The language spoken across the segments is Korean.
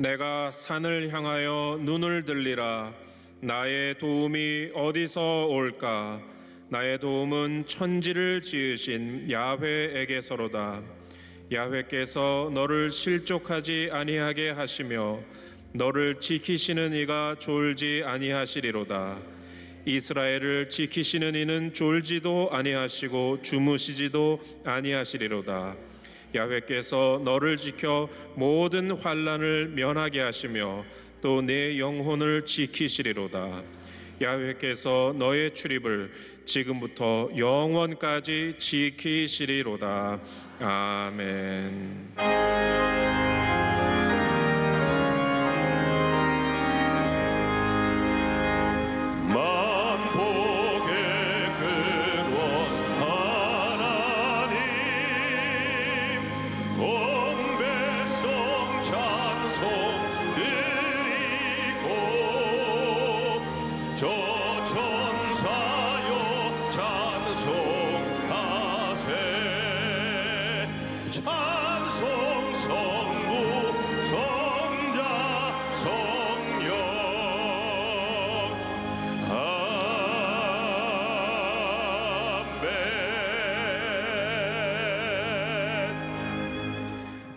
내가 산을 향하여 눈을 들리라. 나의 도움이 어디서 올까? 나의 도움은 천지를 지으신 야훼에게서로다. 야훼께서 너를 실족하지 아니하게 하시며 너를 지키시는 이가 졸지 아니하시리로다. 이스라엘을 지키시는 이는 졸지도 아니하시고 주무시지도 아니하시리로다. 야훼께서 너를 지켜 모든 환난을 면하게 하시며 또 내 영혼을 지키시리로다. 야훼께서 너의 출입을 지금부터 영원까지 지키시리로다. 아멘.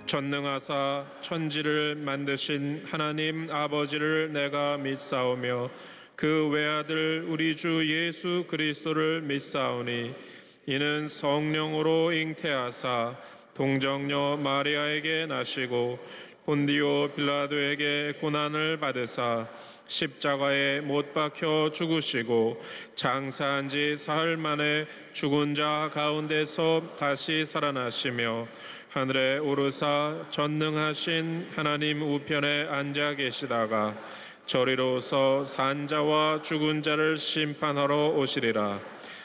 전능하사 천지를 만드신 하나님 아버지를 내가 믿사오며 그 외아들 우리 주 예수 그리스도를 믿사오니 이는 성령으로 잉태하사 동정녀 마리아에게 나시고 본디오 빌라도에게 고난을 받으사 십자가에 못 박혀 죽으시고 장사한 지 사흘 만에 죽은 자 가운데서 다시 살아나시며 하늘에 오르사 전능하신 하나님 우편에 앉아 계시다가 저리로서 산자와 죽은 자를 심판하러 오시리라.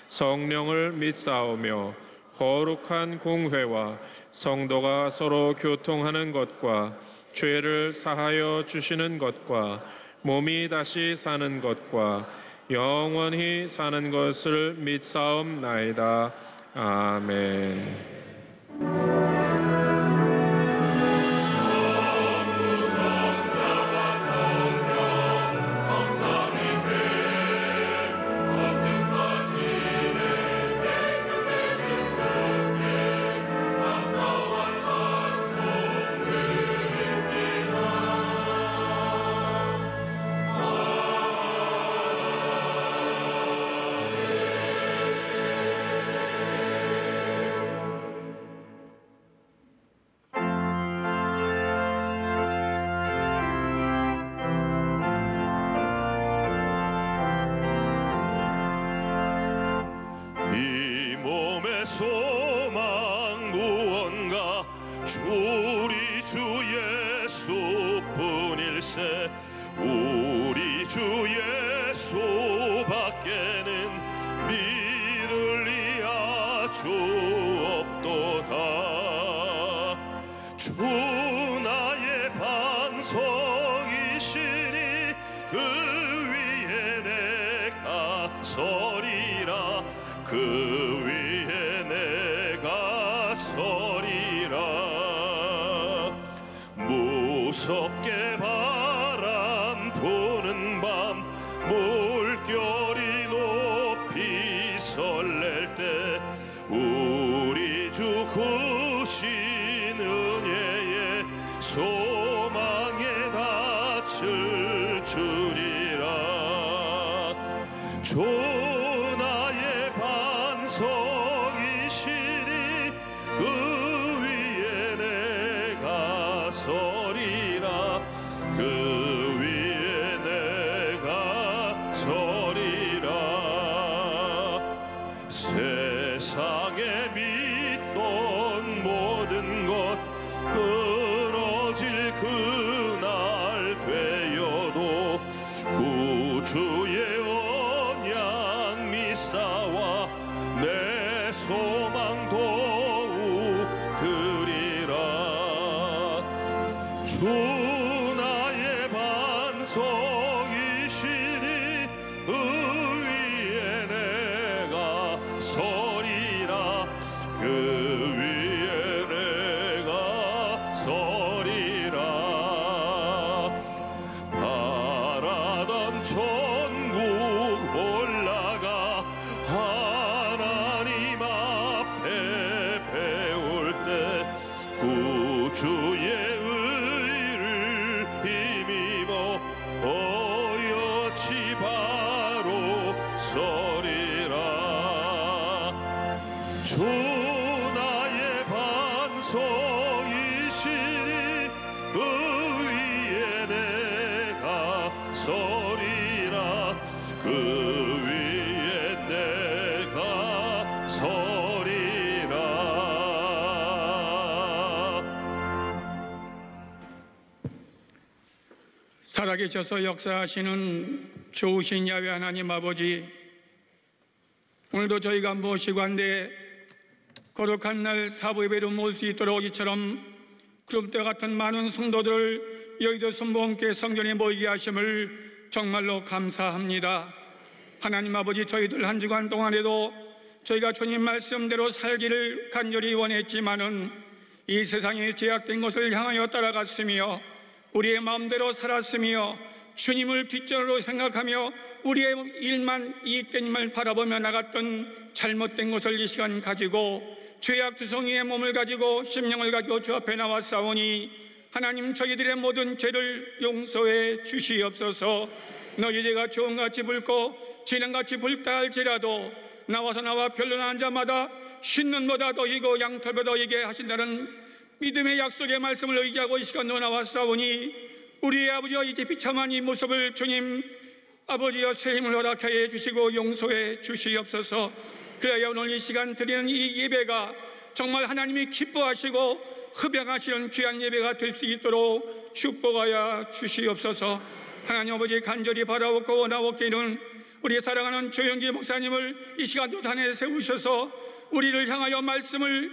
성령을 믿사오며 거룩한 공회와 성도가 서로 교통하는 것과 죄를 사하여 주시는 것과 몸이 다시 사는 것과 영원히 사는 것을 믿사옵나이다. 아멘. 소망 무언가 우리 주 예수뿐일세. 우리 주 예수밖에는 믿을 이야 주 없도다. 주 나의 반석이시니 그 위에 내가 서리라. 그 위에 내가 서리라. 무섭게 바람 부는 밤 물결이 높이 설렐 때 우리 주 구신 은혜의 소망에 낯을 주리라. 주 나의 반석이시니 그 위에 내가 서리라. 그 위에 내가 서리라. 세상에 믿던 모든 것 끊어질 그날 되어도 구주의 언약 믿사와 내 소망 더욱 그리라. 주 나의 반석이시니 그 위에 내가 서리라. 그 위에 내가 서리라. 주 나의 반석이시니 그 위에 내가 서리라 그 위에 내가 서리라. 살아계셔서 역사하시는 좋으신 야훼 하나님 아버지, 오늘도 저희가 모시고 한데 거룩한 날 사부 예배로 모일 수 있도록 이처럼 구름대와 같은 많은 성도들을 여의도 순복음교회 성전에 모이게 하심을 정말로 감사합니다. 하나님 아버지, 저희들 한 주간 동안에도 저희가 주님 말씀대로 살기를 간절히 원했지만은 이 세상에 제약된 것을 향하여 따라갔으며 우리의 마음대로 살았으며 주님을 뒷전으로 생각하며 우리의 일만 이익된임을 바라보며 나갔던 잘못된 것을 이 시간 가지고 죄악 두성이의 몸을 가지고 심령을 가지고 주 앞에 나왔사오니 하나님, 저희들의 모든 죄를 용서해 주시옵소서. 너희 죄가 주홍같이 붉고 진홍같이 붉다 할지라도 나와서 나와 변론하는 자마다 씻는 보다 더이고 양털보다 더이게 하신다는 믿음의 약속의 말씀을 의지하고 이 시간도 나왔사오니 우리의 아버지와 이제 비참한 이 모습을 주님 아버지여 새 힘을 허락하여 주시고 용서해 주시옵소서. 그래야 오늘 이 시간 드리는 이 예배가 정말 하나님이 기뻐하시고 흡양하시는 귀한 예배가 될 수 있도록 축복하여 주시옵소서. 하나님 아버지, 간절히 바라옵고 원하옵기는 우리 사랑하는 조영기 목사님을 이 시간도 단에 세우셔서 우리를 향하여 말씀을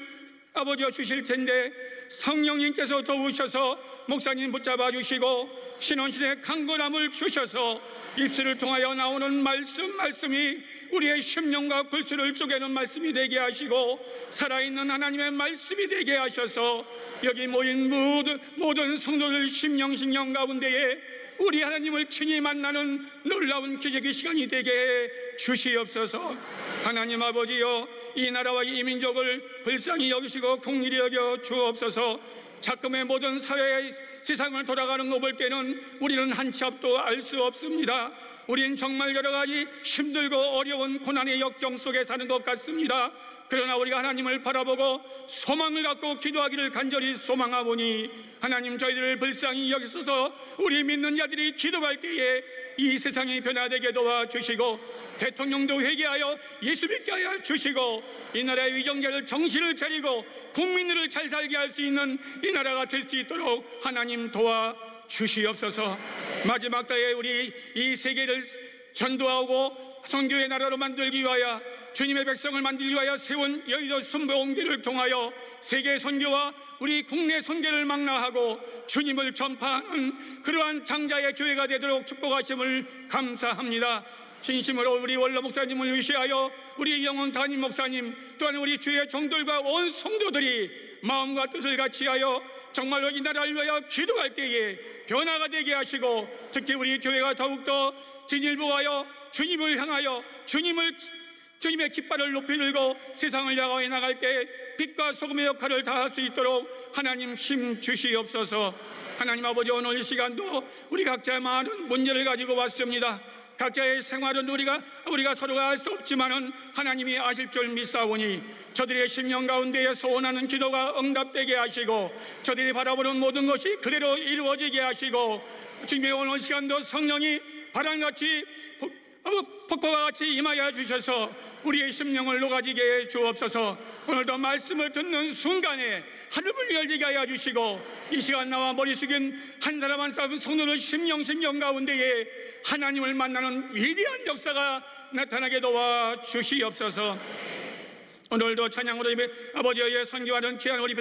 아버지여 주실 텐데 성령님께서 도우셔서 목사님 붙잡아 주시고 신원신의 강건함을 주셔서 입술을 통하여 나오는 말씀이 우리의 심령과 골수를 쪼개는 말씀이 되게 하시고 살아있는 하나님의 말씀이 되게 하셔서 여기 모인 모든 성도들 심령 가운데에 우리 하나님을 친히 만나는 놀라운 기적의 시간이 되게 해 주시옵소서. 하나님 아버지여, 이 나라와 이 민족을 불쌍히 여기시고 긍휼히 여겨 주옵소서. 자금의 모든 사회의 세상을 돌아가는 거 볼 때는 우리는 한치 앞도 알 수 없습니다. 우린 정말 여러 가지 힘들고 어려운 고난의 역경 속에 사는 것 같습니다. 그러나 우리가 하나님을 바라보고 소망을 갖고 기도하기를 간절히 소망하오니 하나님, 저희들을 불쌍히 여기소서. 우리 믿는 자들이 기도할 때에 이 세상이 변화되게 도와주시고 대통령도 회개하여 예수 믿게 하여 주시고 이 나라의 위정자들 정신을 차리고 국민들을 잘 살게 할 수 있는 이 나라가 될 수 있도록 하나님 도와주시옵소서. 마지막 때에 우리 이 세계를 전도하고 선교의 나라로 만들기 위하여 주님의 백성을 만들기 위하여 세운 여의도 순복음교회를 통하여 세계 선교와 우리 국내 선교를 망라하고 주님을 전파하는 그러한 장자의 교회가 되도록 축복하심을 감사합니다. 진심으로 우리 원로 목사님을 위시하여 우리 영원 담임 목사님 또한 우리 주의 종들과 온 성도들이 마음과 뜻을 같이하여 정말로 이 나라를 위하여 기도할 때에 변화가 되게 하시고 특히 우리 교회가 더욱더 진일보하여 주님을 향하여 주님의 깃발을 높이 들고 세상을 향하여 나갈 때 빛과 소금의 역할을 다할 수 있도록 하나님 힘 주시옵소서. 하나님 아버지, 오늘 이 시간도 우리 각자의 많은 문제를 가지고 왔습니다. 각자의 생활은 우리가 서로가 알 수 없지만은 하나님이 아실 줄 믿사오니 저들의 심령 가운데에 소원하는 기도가 응답되게 하시고 저들이 바라보는 모든 것이 그대로 이루어지게 하시고 주님의 오늘 시간도 성령이 바람같이 폭포와 같이 임하여 주셔서 우리의 심령을 녹아지게 해 주옵소서. 오늘도 말씀을 듣는 순간에 하늘을 열리게 하여 주시고 이 시간 나와 머리 숙인 한 사람 한 사람 성도는 심령 가운데에 하나님을 만나는 위대한 역사가 나타나게 도와 주시옵소서. 오늘도 찬양으로 아버지의 선교하는 귀한 우리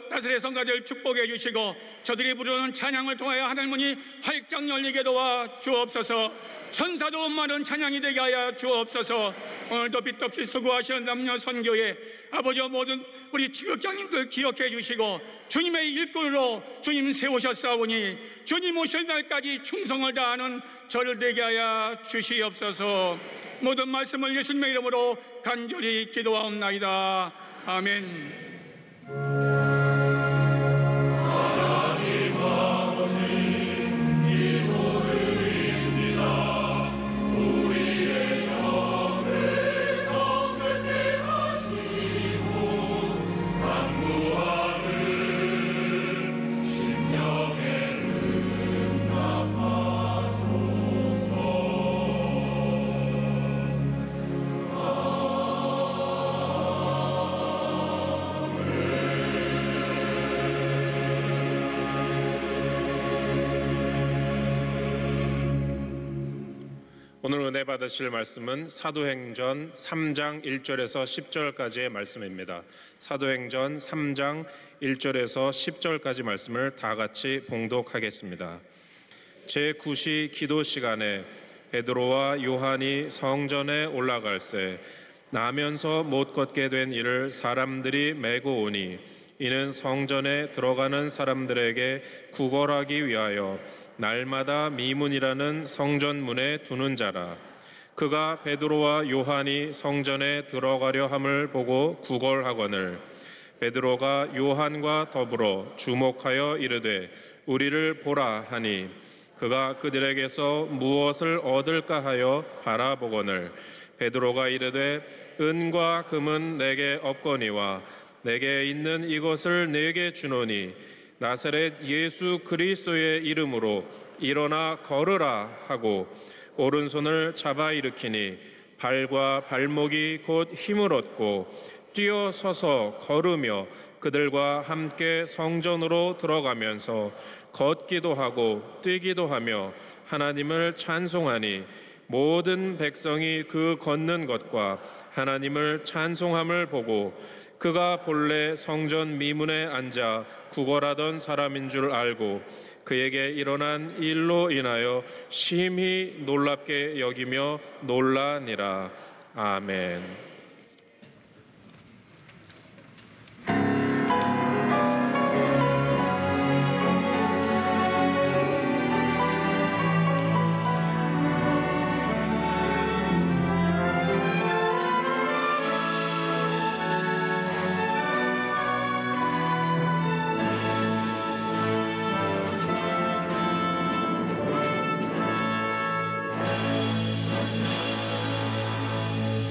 나사렛 성가들 축복해 주시고 저들이 부르는 찬양을 통하여 하늘문이 활짝 열리게 도와 주옵소서. 천사도 많은 찬양이 되게 하여 주옵소서. 오늘도 빛 없이 수고하시는 남녀 선교회 아버지 모든 우리 지극장님들 기억해 주시고 주님의 일꾼으로 주님 세우셨사오니 주님 오실 날까지 충성을 다하는 저를 되게 하여 주시옵소서. 모든 말씀을 예수님의 이름으로 간절히 기도하옵나이다. 아멘. 우리의 영을 성결케 하시고 오늘 은혜 받으실 말씀은 사도행전 3장 1절에서 10절까지의 말씀입니다. 사도행전 3장 1절에서 10절까지 말씀을 다 같이 봉독하겠습니다. 제9시 기도 시간에 베드로와 요한이 성전에 올라갈새 나면서 못 걷게 된 이를 사람들이 메고 오니 이는 성전에 들어가는 사람들에게 구걸하기 위하여 날마다 미문이라는 성전문에 두는 자라. 그가 베드로와 요한이 성전에 들어가려 함을 보고 구걸하거늘 베드로가 요한과 더불어 주목하여 이르되 우리를 보라 하니 그가 그들에게서 무엇을 얻을까 하여 바라보거늘 베드로가 이르되 은과 금은 내게 없거니와 내게 있는 이것을 내게 주노니 나사렛 예수 그리스도의 이름으로 일어나 걸으라 하고 오른손을 잡아 일으키니 발과 발목이 곧 힘을 얻고 뛰어서서 걸으며 그들과 함께 성전으로 들어가면서 걷기도 하고 뛰기도 하며 하나님을 찬송하니 모든 백성이 그 걷는 것과 하나님을 찬송함을 보고 그가 본래 성전 미문에 앉아 구걸하던 사람인 줄 알고 그에게 일어난 일로 인하여 심히 놀랍게 여기며 놀라니라. 아멘.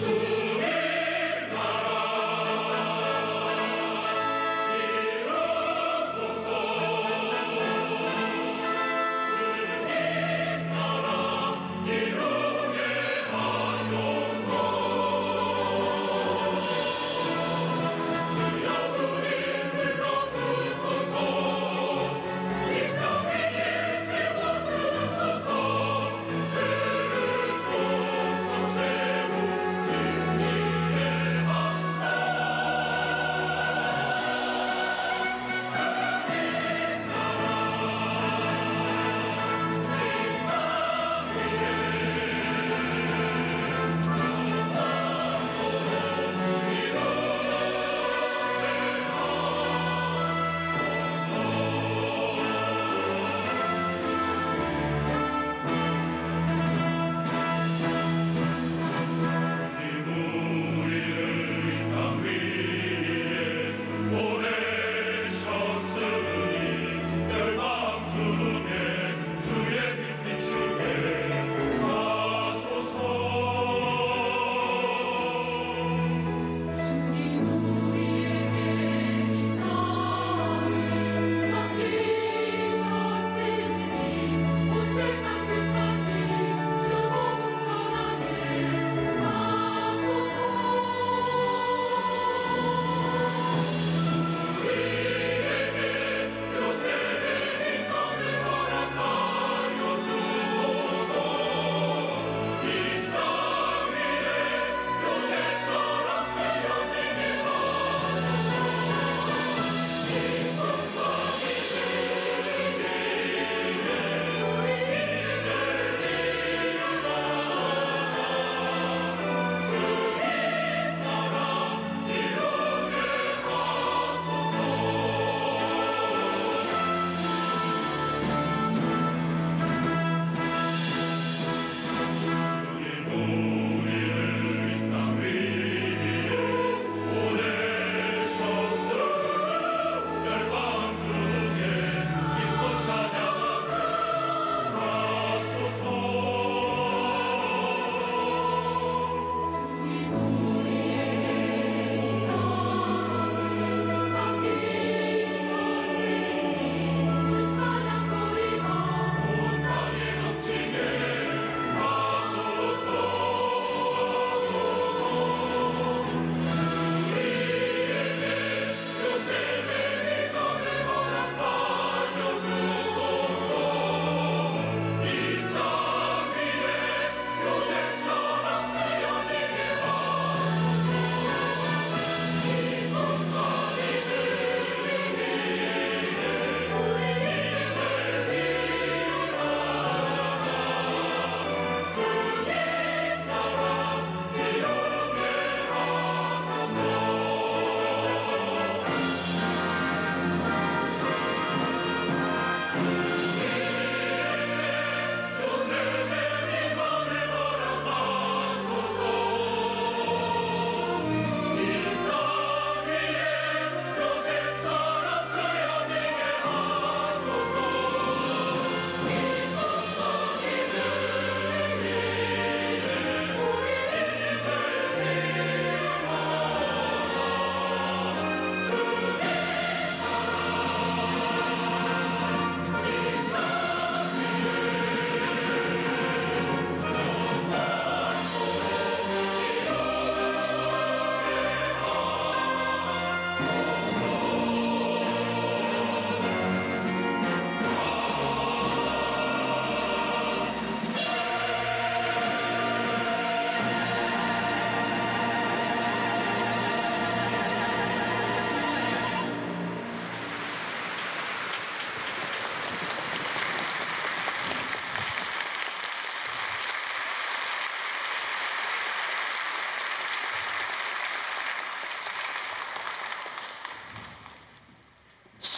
주의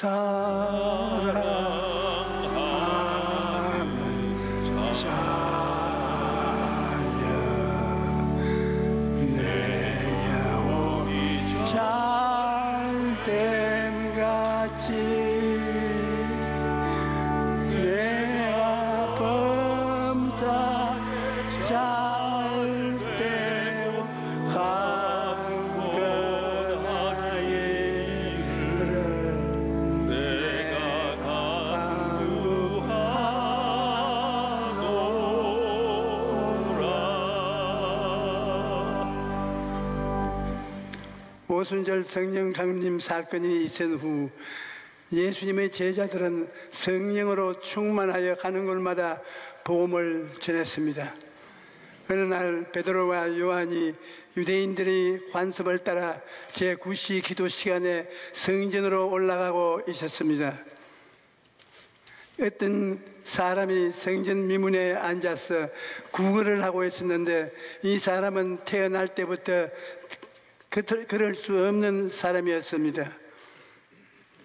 사랑하는 자여 내 영혼이 잘됨 같이 내가 범사에 잘되고 강건하게 이르러 내가 간구하노라. 오순절 성령 강림 사건이 있은 후 예수님의 제자들은 성령으로 충만하여 가는 곳마다 복음을 전했습니다. 어느 날 베드로와 요한이 유대인들의 관습을 따라 제9시 기도 시간에 성전으로 올라가고 있었습니다. 어떤 사람이 성전 미문에 앉아서 구걸을 하고 있었는데 이 사람은 태어날 때부터 그럴 수 없는 사람이었습니다.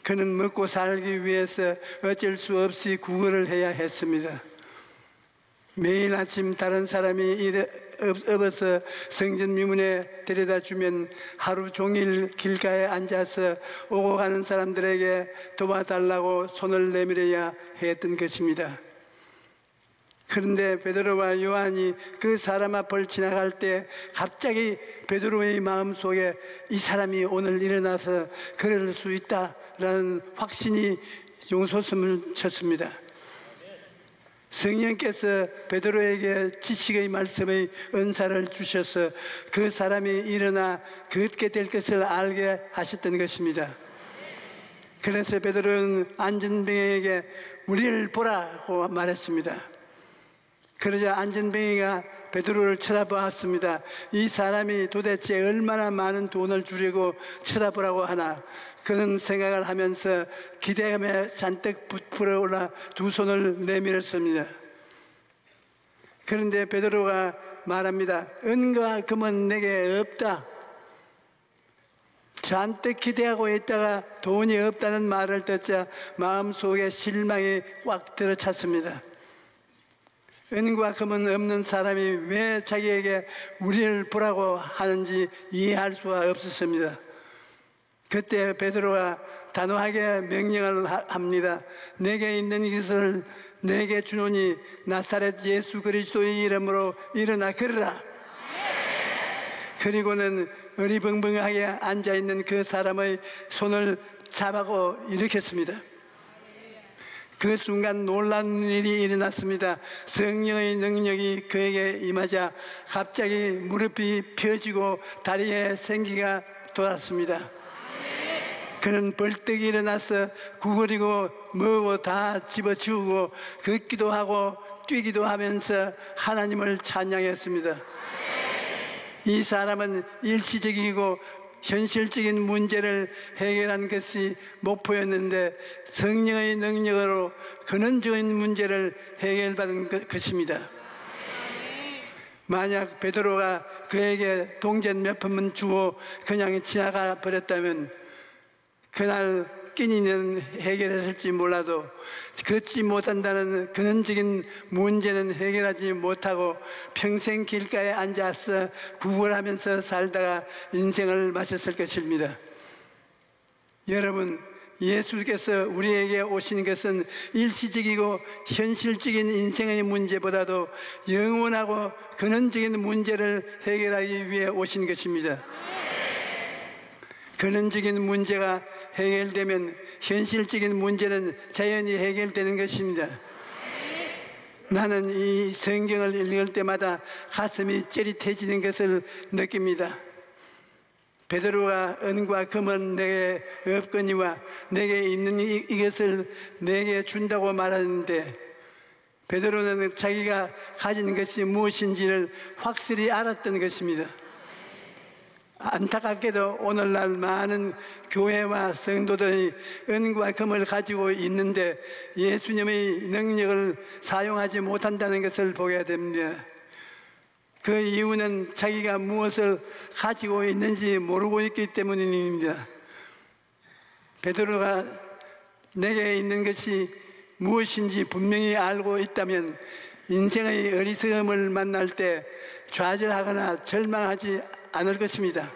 그는 먹고 살기 위해서 어쩔 수 없이 구걸을 해야 했습니다. 매일 아침 다른 사람이 업어서 성전 미문에 데려다 주면 하루 종일 길가에 앉아서 오고 가는 사람들에게 도와달라고 손을 내밀어야 했던 것입니다. 그런데 베드로와 요한이 그 사람 앞을 지나갈 때 갑자기 베드로의 마음속에 이 사람이 오늘 일어나서 그럴 수 있다라는 확신이 용솟음을 쳤습니다. 성령께서 베드로에게 지식의 말씀의 은사를 주셔서 그 사람이 일어나 걷게 될 것을 알게 하셨던 것입니다. 그래서 베드로는 안전병에게 우리를 보라고 말했습니다. 그러자 안전뱅이가 베드로를 쳐다보았습니다. 이 사람이 도대체 얼마나 많은 돈을 주려고 쳐다보라고 하나. 그는 생각을 하면서 기대감에 잔뜩 부풀어 올라 두 손을 내밀었습니다. 그런데 베드로가 말합니다. 은과 금은 내게 없다. 잔뜩 기대하고 있다가 돈이 없다는 말을 듣자 마음속에 실망이 꽉 들어찼습니다. 은과 금은 없는 사람이 왜 자기에게 우리를 보라고 하는지 이해할 수가 없었습니다. 그때 베드로가 단호하게 명령을 합니다. 내게 있는 것을 내게 주노니 나사렛 예수 그리스도의 이름으로 일어나 걸으라. 그리고는 어리벙벙하게 앉아있는 그 사람의 손을 잡아고 일으켰습니다. 그 순간 놀라운 일이 일어났습니다. 성령의 능력이 그에게 임하자 갑자기 무릎이 펴지고 다리에 생기가 돌았습니다. 그는 벌떡 일어나서 구부리고 뭐고 다 집어치우고 걷기도 하고 뛰기도 하면서 하나님을 찬양했습니다. 이 사람은 일시적이고 현실적인 문제를 해결한 것이 목표였는데 성령의 능력으로 근원적인 문제를 해결받은 것입니다. 만약 베드로가 그에게 동전 몇 푼만 주고 그냥 지나가 버렸다면 그날 끼니는 해결했을지 몰라도 걷지 못한다는 근원적인 문제는 해결하지 못하고 평생 길가에 앉아서 구걸하면서 살다가 인생을 마쳤을 것입니다. 여러분, 예수께서 우리에게 오신 것은 일시적이고 현실적인 인생의 문제보다도 영원하고 근원적인 문제를 해결하기 위해 오신 것입니다. 근원적인 문제가 해결되면 현실적인 문제는 자연히 해결되는 것입니다. 나는 이 성경을 읽을 때마다 가슴이 찌릿해지는 것을 느낍니다. 베드로가 은과 금은 내게 없거니와 내게 있는 이것을 내게 준다고 말하는데 베드로는 자기가 가진 것이 무엇인지를 확실히 알았던 것입니다. 안타깝게도 오늘날 많은 교회와 성도들이 은과 금을 가지고 있는데 예수님의 능력을 사용하지 못한다는 것을 보게 됩니다. 그 이유는 자기가 무엇을 가지고 있는지 모르고 있기 때문입니다. 베드로가 내게 있는 것이 무엇인지 분명히 알고 있다면 인생의 어리석음을 만날 때 좌절하거나 절망하지 않을 것입니다.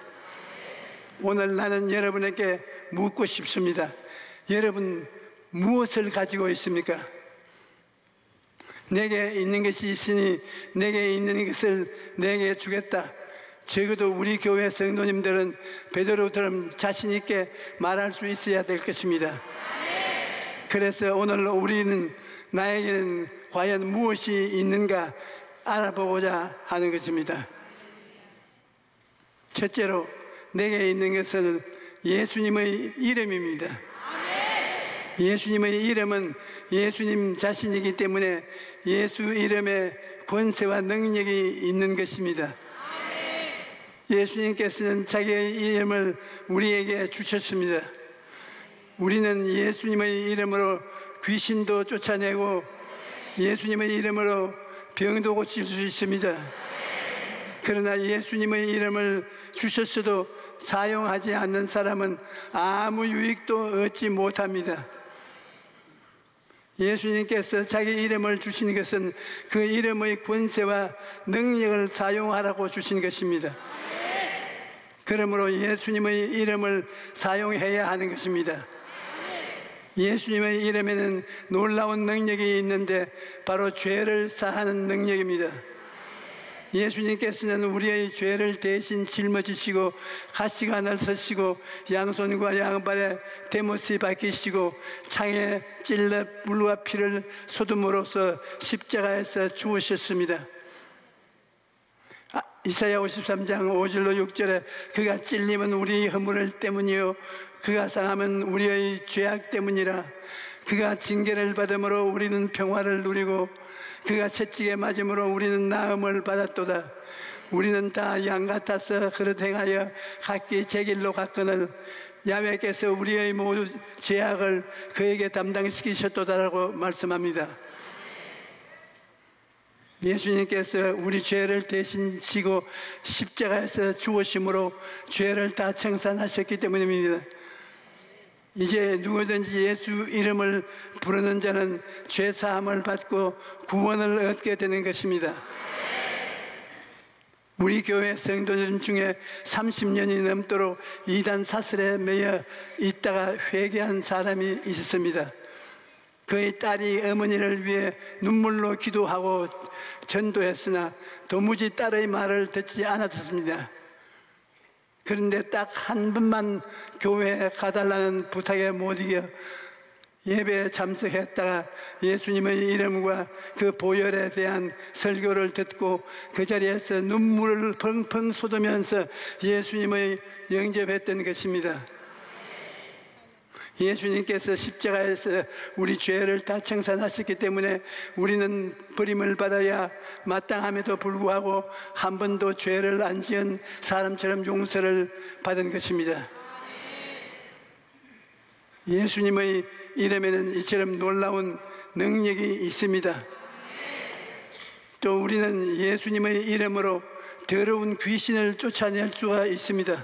오늘 나는 여러분에게 묻고 싶습니다. 여러분 무엇을 가지고 있습니까? 내게 있는 것이 있으니 내게 있는 것을 내게 주겠다. 적어도 우리 교회 성도님들은 베드로처럼 자신 있게 말할 수 있어야 될 것입니다. 그래서 오늘 우리는 나에게는 과연 무엇이 있는가 알아보고자 하는 것입니다. 첫째로 내게 있는 것은 예수님의 이름입니다. 예수님의 이름은 예수님 자신이기 때문에 예수 이름에 권세와 능력이 있는 것입니다. 예수님께서는 자기의 이름을 우리에게 주셨습니다. 우리는 예수님의 이름으로 귀신도 쫓아내고 예수님의 이름으로 병도 고칠 수 있습니다. 그러나 예수님의 이름을 주셨어도 사용하지 않는 사람은 아무 유익도 얻지 못합니다. 예수님께서 자기 이름을 주신 것은 그 이름의 권세와 능력을 사용하라고 주신 것입니다. 그러므로 예수님의 이름을 사용해야 하는 것입니다. 예수님의 이름에는 놀라운 능력이 있는데 바로 죄를 사하는 능력입니다. 예수님께서는 우리의 죄를 대신 짊어지시고 가시관을 쓰시고 양손과 양발에 대못이 박히시고 창에 찔러 물과 피를 쏟음으로써 십자가에서 죽으셨습니다. 이사야 53장 5절로 6절에 그가 찔림은 우리의 허물 때문이요 그가 상함은 우리의 죄악 때문이라. 그가 징계를 받음으로 우리는 평화를 누리고 그가 채찍에 맞음으로 우리는 나음을 받았도다. 우리는 다 양 같아서 그릇 행하여 각기 제 길로 갔거늘 야훼께서 우리의 모두 죄악을 그에게 담당시키셨도다라고 말씀합니다. 예수님께서 우리 죄를 대신 지고 십자가에서 죽으심으로 죄를 다 청산하셨기 때문입니다. 이제 누구든지 예수 이름을 부르는 자는 죄 사함을 받고 구원을 얻게 되는 것입니다. 우리 교회 성도들 중에 30년이 넘도록 이단 사슬에 매여 있다가 회개한 사람이 있었습니다. 그의 딸이 어머니를 위해 눈물로 기도하고 전도했으나 도무지 딸의 말을 듣지 않았습니다. 그런데 딱 한 번만 교회에 가달라는 부탁에 못 이겨 예배에 참석했다가 예수님의 이름과 그 보혈에 대한 설교를 듣고 그 자리에서 눈물을 펑펑 쏟으면서 예수님을 영접했던 것입니다. 예수님께서 십자가에서 우리 죄를 다 청산하셨기 때문에 우리는 버림을 받아야 마땅함에도 불구하고 한 번도 죄를 안 지은 사람처럼 용서를 받은 것입니다. 예수님의 이름에는 이처럼 놀라운 능력이 있습니다. 또 우리는 예수님의 이름으로 더러운 귀신을 쫓아낼 수가 있습니다.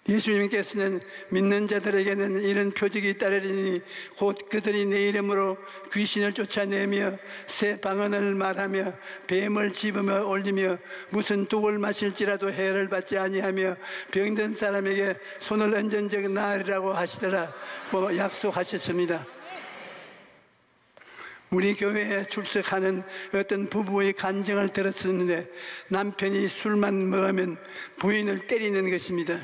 예수님께서는 믿는 자들에게는 이런 표적이 따르리니 곧 그들이 내 이름으로 귀신을 쫓아내며 새 방언을 말하며 뱀을 집으며 올리며 무슨 독을 마실지라도 해를 받지 아니하며 병든 사람에게 손을 얹은 적 나으리라고 하시더라 약속하셨습니다. 우리 교회에 출석하는 어떤 부부의 간증을 들었었는데 남편이 술만 먹으면 부인을 때리는 것입니다.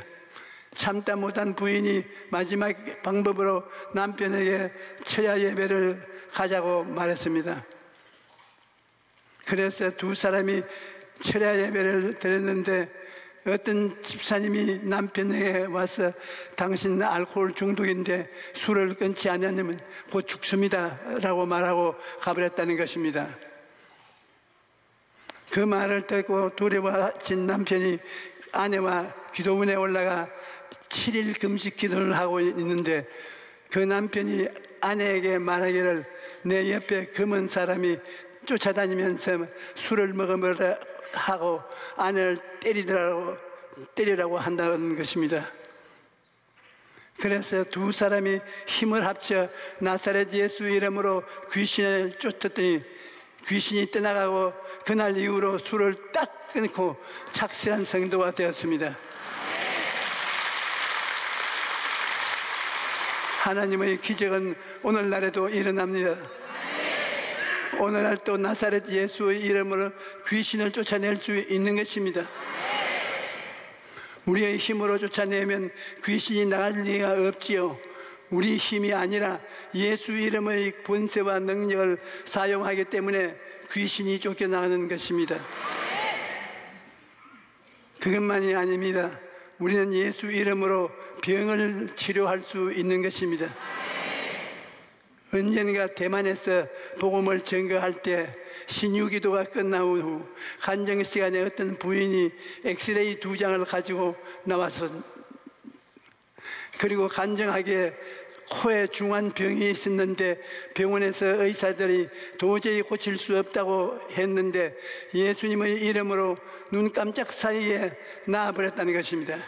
참다 못한 부인이 마지막 방법으로 남편에게 철야 예배를 가자고 말했습니다. 그래서 두 사람이 철야 예배를 드렸는데 어떤 집사님이 남편에게 와서 당신 알코올 중독인데 술을 끊지 않으면 곧 죽습니다 라고 말하고 가버렸다는 것입니다. 그 말을 듣고 두려워진 남편이 아내와 기도문에 올라가 7일 금식 기도를 하고 있는데 그 남편이 아내에게 말하기를 내 옆에 검은 사람이 쫓아다니면서 술을 먹으라 하고 아내를 때리라고 한다는 것입니다. 그래서 두 사람이 힘을 합쳐 나사렛 예수 이름으로 귀신을 쫓았더니 귀신이 떠나가고 그날 이후로 술을 딱 끊고 착실한 성도가 되었습니다. 하나님의 기적은 오늘날에도 일어납니다. 오늘날 또 나사렛 예수의 이름으로 귀신을 쫓아낼 수 있는 것입니다. 우리의 힘으로 쫓아내면 귀신이 나갈 리가 없지요. 우리 힘이 아니라 예수 이름의 권세와 능력을 사용하기 때문에 귀신이 쫓겨나가는 것입니다. 그것만이 아닙니다. 우리는 예수 이름으로 병을 치료할 수 있는 것입니다. 언젠가 대만에서 복음을 증거할 때 신유기도가 끝나온 후 간증 시간에 어떤 부인이 엑스레이 2장을 가지고 나와서 그리고 간증하기에 코에 중한 병이 있었는데 병원에서 의사들이 도저히 고칠 수 없다고 했는데 예수님의 이름으로 눈 깜짝 사이에 나아버렸다는 것입니다.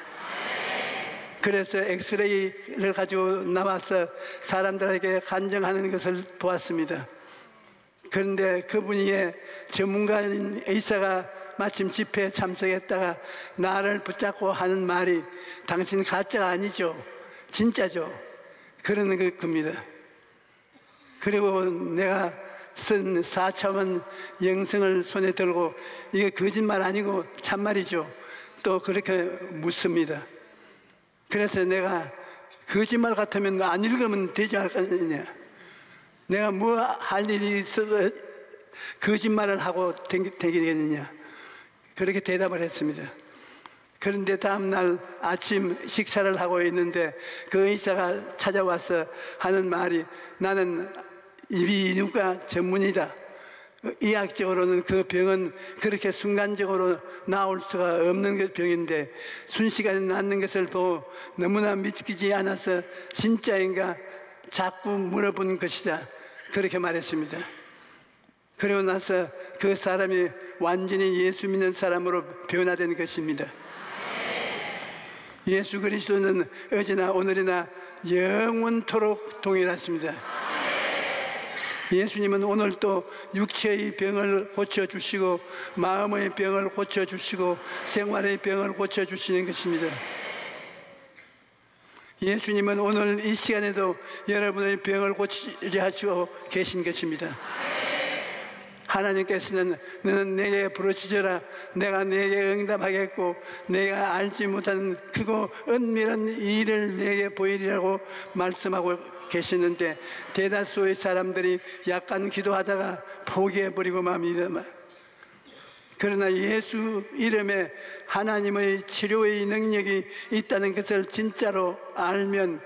그래서 엑스레이를 가지고 나와서 사람들에게 간증하는 것을 보았습니다. 그런데 그분이 전문가인 의사가 마침 집회에 참석했다가 나를 붙잡고 하는 말이 당신 가짜가 아니죠, 진짜죠, 그러는 겁니다. 그리고 내가 쓴 4차원 영성을 손에 들고 이게 거짓말 아니고 참말이죠, 또 그렇게 묻습니다. 그래서 내가 거짓말 같으면 안 읽으면 되지 않겠느냐, 내가 뭐 할 일이 있어서 거짓말을 하고 되겠느냐, 그렇게 대답을 했습니다. 그런데 다음날 아침 식사를 하고 있는데 그 의사가 찾아와서 하는 말이 나는 이비인후과 전문이다. 의학적으로는 그 병은 그렇게 순간적으로 나올 수가 없는 병인데 순식간에 낫는 것을 보고 너무나 믿기지 않아서 진짜인가 자꾸 물어본 것이다, 그렇게 말했습니다. 그리고 나서 그 사람이 완전히 예수 믿는 사람으로 변화된 것입니다. 예수 그리스도는 어제나 오늘이나 영원토록 동일하십니다. 예수님은 오늘도 육체의 병을 고쳐주시고 마음의 병을 고쳐주시고 생활의 병을 고쳐주시는 것입니다. 예수님은 오늘 이 시간에도 여러분의 병을 고치려 하시고 계신 것입니다. 하나님께서는 너는 내게 부르짖어라, 내가 내게 응답하겠고 내가 알지 못하는 크고 은밀한 일을 내게 보이리라고 말씀하고 계시는데 대다수의 사람들이 약간 기도하다가 포기해버리고 맙니다. 그러나 예수 이름에 하나님의 치료의 능력이 있다는 것을 진짜로 알면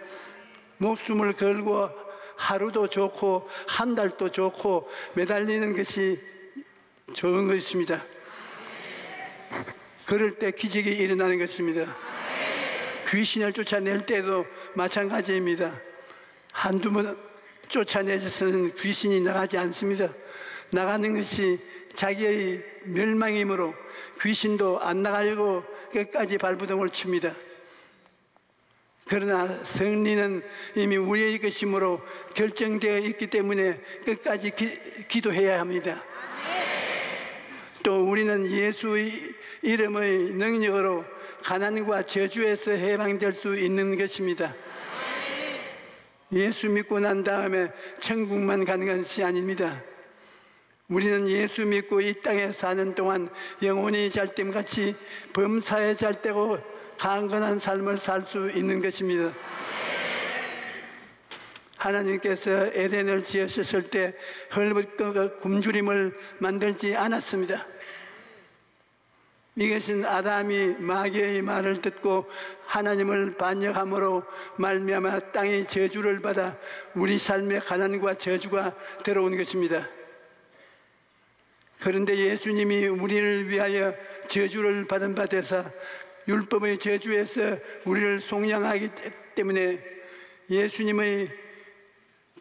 목숨을 걸고 하루도 좋고 한 달도 좋고 매달리는 것이 좋은 것입니다. 그럴 때 기적이 일어나는 것입니다. 귀신을 쫓아낼 때도 마찬가지입니다. 한두 번 쫓아내서는 귀신이 나가지 않습니다. 나가는 것이 자기의 멸망이므로 귀신도 안 나가려고 끝까지 발버둥을 칩니다. 그러나 승리는 이미 우리의 것이므로 결정되어 있기 때문에 끝까지 기도해야 합니다. 또 우리는 예수의 이름의 능력으로 가난과 저주에서 해방될 수 있는 것입니다. 예수 믿고 난 다음에 천국만 가는 것이 아닙니다. 우리는 예수 믿고 이 땅에 사는 동안 영혼이 잘됨같이 범사에 잘되고 강건한 삶을 살 수 있는 것입니다. 하나님께서 에덴을 지으셨을 때 헐벗고 굶주림을 만들지 않았습니다. 이것은 아담이 마귀의 말을 듣고 하나님을 반역함으로 말미암아 땅의 저주를 받아 우리 삶에 가난과 저주가 들어온 것입니다. 그런데 예수님이 우리를 위하여 저주를 받은 바 되사 율법의 저주에서 우리를 속량하기 때문에 예수님의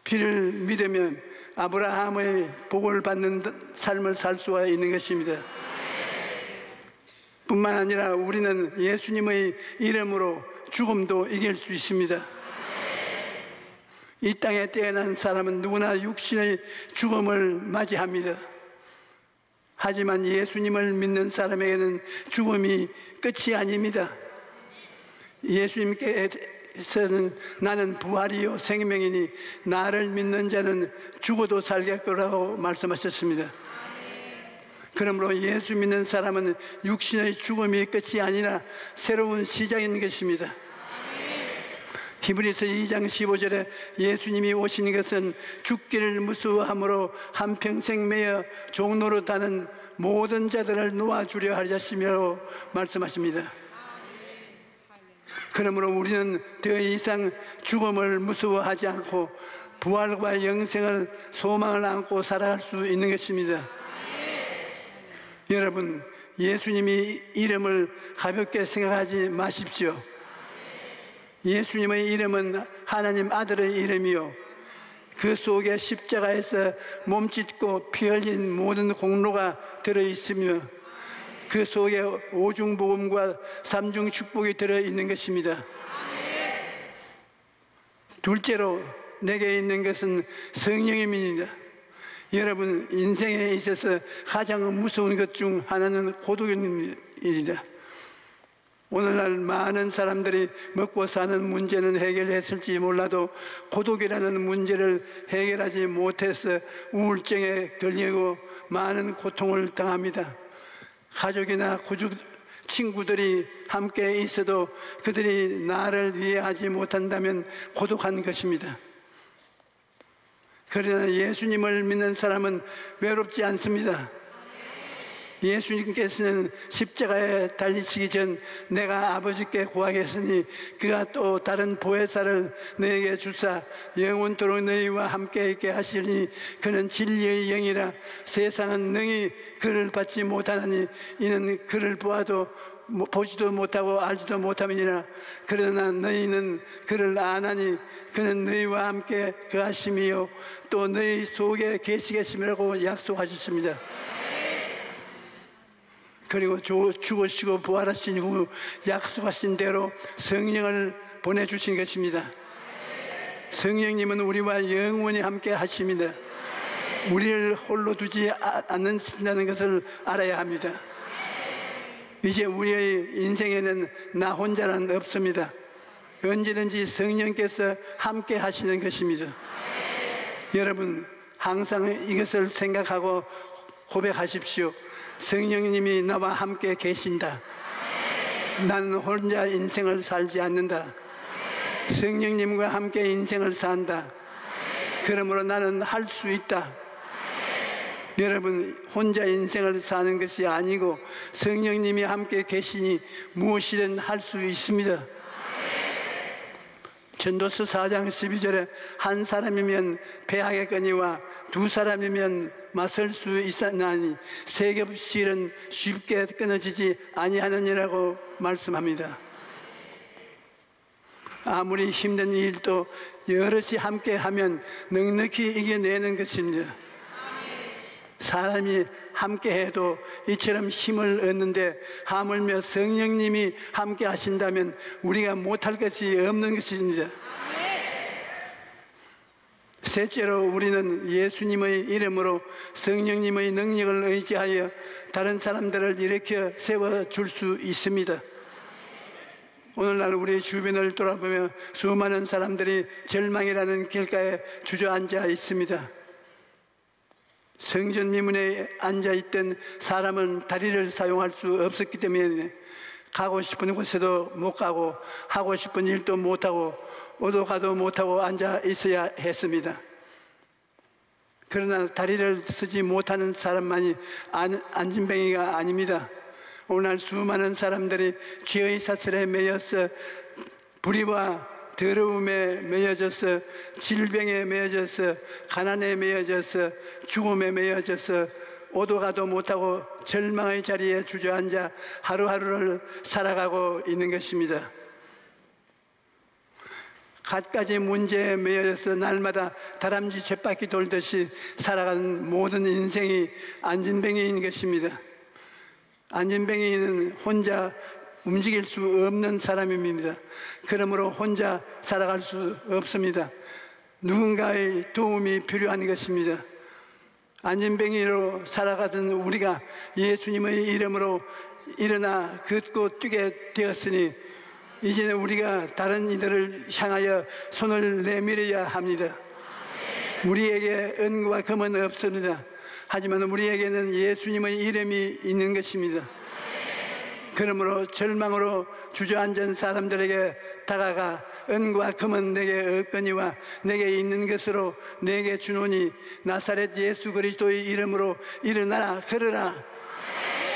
피를 믿으면 아브라함의 복을 받는 삶을 살 수가 있는 것입니다. 뿐만 아니라 우리는 예수님의 이름으로 죽음도 이길 수 있습니다. 이 땅에 태어난 사람은 누구나 육신의 죽음을 맞이합니다. 하지만 예수님을 믿는 사람에게는 죽음이 끝이 아닙니다. 예수님께서는 나는 부활이요 생명이니 나를 믿는 자는 죽어도 살겠거라고 말씀하셨습니다. 그러므로 예수 믿는 사람은 육신의 죽음이 끝이 아니라 새로운 시작인 것입니다. 히브리서 2장 15절에 예수님이 오신 것은 죽기를 무서워함으로 한평생 매여 종노릇하는 모든 자들을 놓아주려 하셨으며 말씀하십니다. 그러므로 우리는 더 이상 죽음을 무서워하지 않고 부활과 영생을 소망을 안고 살아갈 수 있는 것입니다. 여러분, 예수님이 이름을 가볍게 생각하지 마십시오. 예수님의 이름은 하나님 아들의 이름이요, 그 속에 십자가에서 몸짓고 피 흘린 모든 공로가 들어있으며 그 속에 오중복음과 삼중축복이 들어있는 것입니다. 둘째로 내게 있는 것은 성령입니다. 여러분, 인생에 있어서 가장 무서운 것 중 하나는 고독입니다. 오늘날 많은 사람들이 먹고 사는 문제는 해결했을지 몰라도 고독이라는 문제를 해결하지 못해서 우울증에 걸리고 많은 고통을 당합니다. 가족이나 친구들이 함께 있어도 그들이 나를 이해하지 못한다면 고독한 것입니다. 그러나 예수님을 믿는 사람은 외롭지 않습니다. 예수님께서는 십자가에 달리시기 전 내가 아버지께 구하겠으니 그가 또 다른 보혜사를 너에게 주사 영원토록 너희와 함께 있게 하시니 그는 진리의 영이라 세상은 능히 그를 받지 못하나니 이는 그를 보지도 못하고 알지도 못함이니라. 그러나 너희는 그를 아나니 그는 너희와 함께 거하심이요 또 너희 속에 계시겠음이라고 약속하셨습니다. 그리고 죽으시고 부활하신 후 약속하신 대로 성령을 보내주신 것입니다. 성령님은 우리와 영원히 함께 하십니다. 우리를 홀로 두지 않는다는 것을 알아야 합니다. 이제 우리의 인생에는 나 혼자는 없습니다. 언제든지 성령께서 함께 하시는 것입니다. 여러분, 항상 이것을 생각하고 고백하십시오. 성령님이 나와 함께 계신다. 나는 혼자 인생을 살지 않는다. 성령님과 함께 인생을 산다. 그러므로 나는 할 수 있다. 여러분, 혼자 인생을 사는 것이 아니고 성령님이 함께 계시니 무엇이든 할 수 있습니다. 전도서 4장 12절에 한 사람이면 배하겠거니와 두 사람이면 맞설 수 있었나니 세 겹실은 쉽게 끊어지지 아니하느니라고 말씀합니다. 아무리 힘든 일도 여럿이 함께 하면 넉넉히 이겨내는 것입니다. 사람이 함께해도 이처럼 힘을 얻는데 하물며 성령님이 함께 하신다면 우리가 못할 것이 없는 것입니다. 셋째로 우리는 예수님의 이름으로 성령님의 능력을 의지하여 다른 사람들을 일으켜 세워줄 수 있습니다. 오늘날 우리 주변을 돌아보며 수많은 사람들이 절망이라는 길가에 주저앉아 있습니다. 성전 미문에 앉아있던 사람은 다리를 사용할 수 없었기 때문에 가고 싶은 곳에도 못 가고 하고 싶은 일도 못하고 오도 가도 못하고 앉아 있어야 했습니다. 그러나 다리를 쓰지 못하는 사람만이 안진뱅이가 아닙니다. 오늘 수많은 사람들이 죄의 사슬에 매여서 불의와 더러움에 매여져서 질병에 매여져서 가난에 매여져서 죽음에 매여져서 오도 가도 못하고 절망의 자리에 주저앉아 하루하루를 살아가고 있는 것입니다. 갖가지 문제에 매여져서 날마다 다람쥐 쳇바퀴 돌듯이 살아가는 모든 인생이 안진뱅이인 것입니다. 안진뱅이는 혼자 움직일 수 없는 사람입니다. 그러므로 혼자 살아갈 수 없습니다. 누군가의 도움이 필요한 것입니다. 안진뱅이로 살아가던 우리가 예수님의 이름으로 일어나 걷고 뛰게 되었으니 이제는 우리가 다른 이들을 향하여 손을 내밀어야 합니다. 우리에게 은과 금은 없습니다. 하지만 우리에게는 예수님의 이름이 있는 것입니다. 그러므로 절망으로 주저앉은 사람들에게 다가가 은과 금은 내게 없거니와 내게 있는 것으로 내게 주노니 나사렛 예수 그리스도의 이름으로 일어나라 걸으라.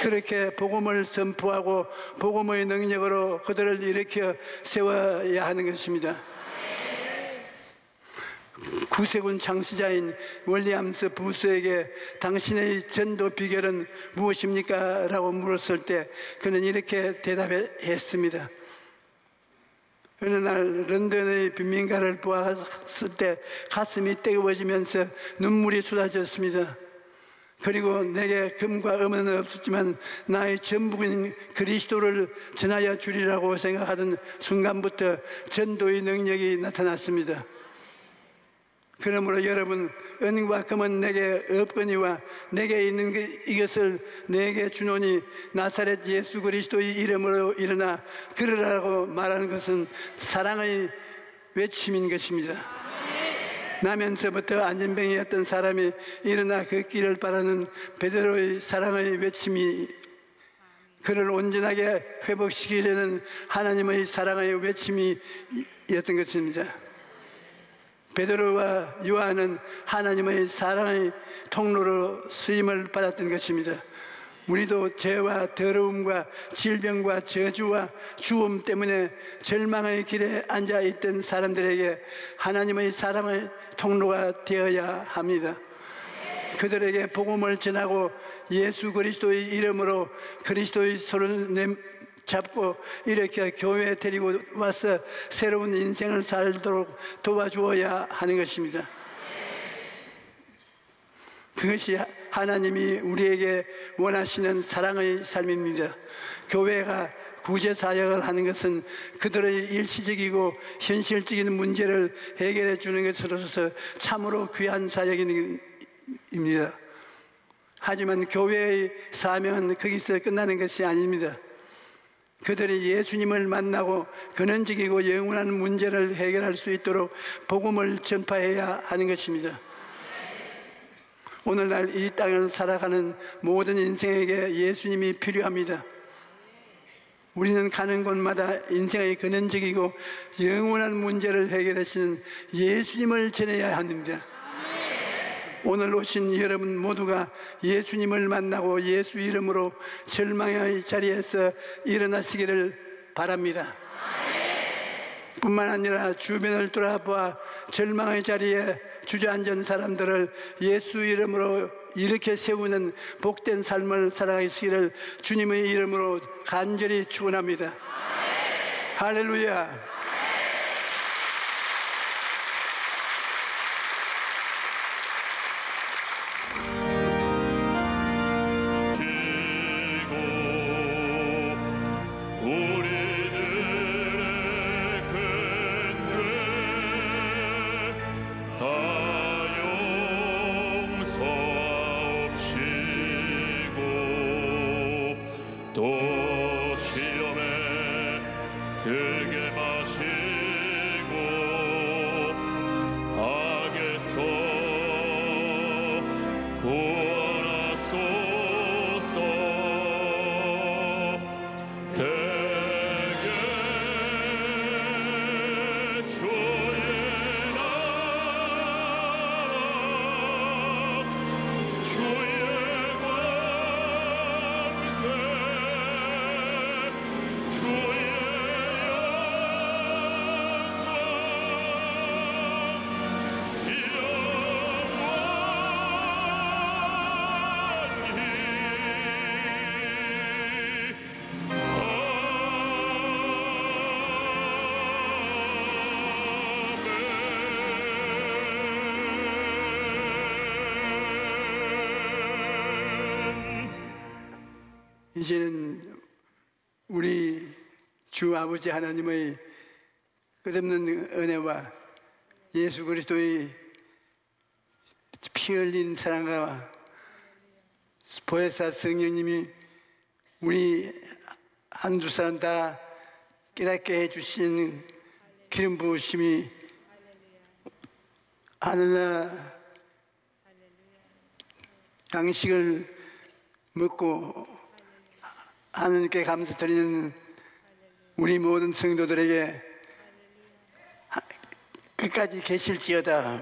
그렇게 복음을 선포하고 복음의 능력으로 그들을 일으켜 세워야 하는 것입니다. 구세군 창시자인 윌리엄스 부스에게 당신의 전도 비결은 무엇입니까? 라고 물었을 때 그는 이렇게 대답했습니다. 어느 날 런던의 빈민가를 보았을 때 가슴이 뜨거워지면서 눈물이 쏟아졌습니다. 그리고 내게 금과 은은 없었지만 나의 전부인 그리스도를 전하여 주리라고 생각하던 순간부터 전도의 능력이 나타났습니다. 그러므로 여러분, 은과 금은 내게 없거니와 내게 있는 이것을 내게 주노니 나사렛 예수 그리스도의 이름으로 일어나 걸으라고 말하는 것은 사랑의 외침인 것입니다. 나면서부터 안진뱅이였던 사람이 일어나 걷기를 바라는 베드로의 사랑의 외침이 그를 온전하게 회복시키려는 하나님의 사랑의 외침이었던 것입니다. 베드로와 요한은 하나님의 사랑의 통로로 쓰임을 받았던 것입니다. 우리도 죄와 더러움과 질병과 저주와 죽음 때문에 절망의 길에 앉아있던 사람들에게 하나님의 사랑의 통로가 되어야 합니다. 그들에게 복음을 전하고 예수 그리스도의 이름으로 그리스도의 손을 잡고 이렇게 교회에 데리고 와서 새로운 인생을 살도록 도와주어야 하는 것입니다. 그것이 하나님이 우리에게 원하시는 사랑의 삶입니다. 교회가 구제사역을 하는 것은 그들의 일시적이고 현실적인 문제를 해결해 주는 것으로서 참으로 귀한 사역입니다. 하지만 교회의 사명은 거기서 끝나는 것이 아닙니다. 그들이 예수님을 만나고 근원적이고 영원한 문제를 해결할 수 있도록 복음을 전파해야 하는 것입니다. 오늘날 이 땅을 살아가는 모든 인생에게 예수님이 필요합니다. 우리는 가는 곳마다 인생의 근원적이고 영원한 문제를 해결하시는 예수님을 전해야 합니다. 오늘 오신 여러분 모두가 예수님을 만나고 예수 이름으로 절망의 자리에서 일어나시기를 바랍니다. 뿐만 아니라 주변을 돌아보아 절망의 자리에 주저앉은 사람들을 예수 이름으로 일으켜 세우는 복된 삶을 살아가시기를 주님의 이름으로 간절히 축원합니다. 할렐루야. 이제는 우리 주 아버지 하나님의 끝없는 은혜와 예수 그리스도의 피 흘린 사랑과 보혜사 성령님이 우리 한두 사람 다 깨닫게 해주신 기름 부으심이 하늘나 양식을 먹고 하나님께 감사드리는 우리 모든 성도들에게 끝까지 계실지어다.